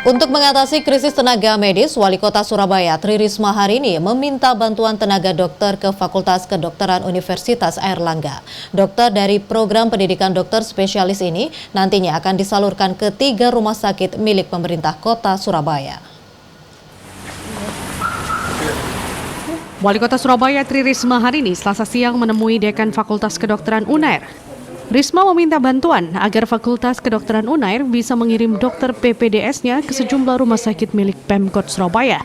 Untuk mengatasi krisis tenaga medis, Wali Kota Surabaya Tri Risma hari ini meminta bantuan tenaga dokter ke Fakultas Kedokteran Universitas Airlangga. Dokter dari program pendidikan dokter spesialis ini nantinya akan disalurkan ke 3 rumah sakit milik pemerintah Kota Surabaya. Wali Kota Surabaya Tri Risma hari ini Selasa siang menemui Dekan Fakultas Kedokteran Unair. Risma meminta bantuan agar Fakultas Kedokteran Unair bisa mengirim dokter PPDS-nya ke sejumlah rumah sakit milik Pemkot Surabaya.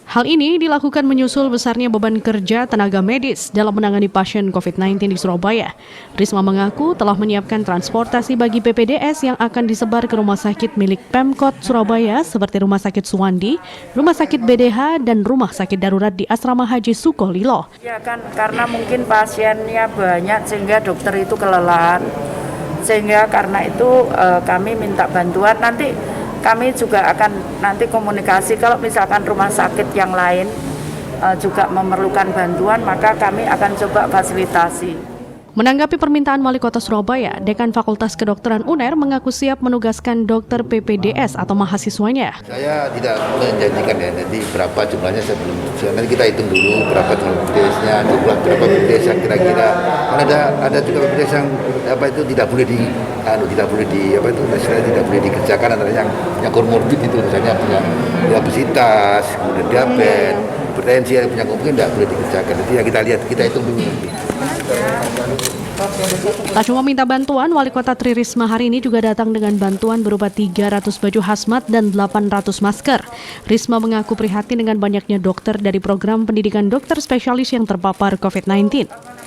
Hal ini dilakukan menyusul besarnya beban kerja tenaga medis dalam menangani pasien COVID-19 di Surabaya. Risma mengaku telah menyiapkan transportasi bagi PPDS yang akan disebar ke rumah sakit milik Pemkot Surabaya seperti Rumah Sakit Suwandi, Rumah Sakit BDH, dan Rumah Sakit Darurat di Asrama Haji Sukolilo. Ya kan, karena mungkin pasiennya banyak sehingga dokter itu kelelahan. Sehingga karena itu kami minta bantuan. Nanti kami juga akan nanti komunikasi kalau misalkan rumah sakit yang lain juga memerlukan bantuan, maka kami akan coba fasilitasi. Menanggapi permintaan Wali Kota Surabaya, Dekan Fakultas Kedokteran Unair mengaku siap menugaskan dokter PPDS atau mahasiswanya. Saya tidak menjanjikan ya, nanti berapa jumlahnya saya belum. Nanti kita hitung dulu berapa jumlah PPDS-nya, berapa PPDS yang kira-kira. Karena ada juga PPDS yang tidak boleh dikerjakan, antara yang komorbid itu, misalnya punya obesitas, kemudian diabetes, hipertensi, punya mungkin tidak boleh dikerjakan. Jadi ya kita lihat, kita hitung dulu nanti. Tak cuma minta bantuan, Wali Kota Tri Risma hari ini juga datang dengan bantuan berupa 300 baju hazmat dan 800 masker. Risma mengaku prihatin dengan banyaknya dokter dari program pendidikan dokter spesialis yang terpapar COVID-19.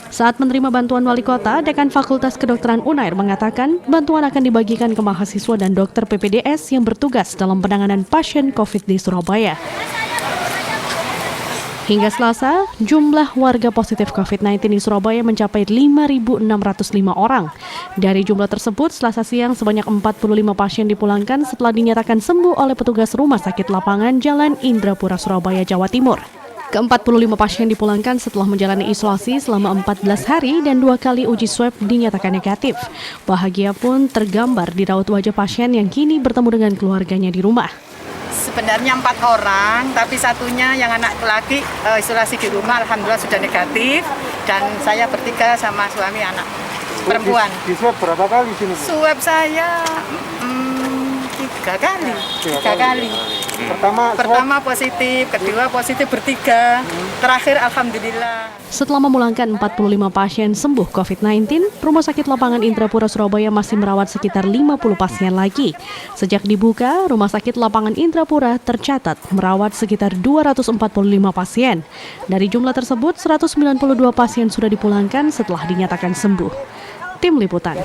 Saat menerima bantuan Wali Kota, Dekan Fakultas Kedokteran Unair mengatakan bantuan akan dibagikan ke mahasiswa dan dokter PPDS yang bertugas dalam penanganan pasien COVID di Surabaya. Hingga Selasa, jumlah warga positif COVID-19 di Surabaya mencapai 5.605 orang. Dari jumlah tersebut, Selasa siang sebanyak 45 pasien dipulangkan setelah dinyatakan sembuh oleh petugas Rumah Sakit Lapangan Jalan Indrapura, Surabaya, Jawa Timur. Ke-45 pasien dipulangkan setelah menjalani isolasi selama 14 hari dan 2 kali uji swab dinyatakan negatif. Bahagia pun tergambar di raut wajah pasien yang kini bertemu dengan keluarganya di rumah. Sebenarnya 4 orang, tapi satunya yang anak laki isolasi di rumah, alhamdulillah sudah negatif. Dan saya bertiga sama suami anak perempuan. Di swab berapa kali sini? Swab saya 3 kali. Pertama positif, kedua positif bertiga, terakhir alhamdulillah. Setelah memulangkan 45 pasien sembuh COVID-19, Rumah Sakit Lapangan Indrapura Surabaya masih merawat sekitar 50 pasien lagi. Sejak dibuka, Rumah Sakit Lapangan Indrapura tercatat merawat sekitar 245 pasien. Dari jumlah tersebut, 192 pasien sudah dipulangkan setelah dinyatakan sembuh. Tim Liputan.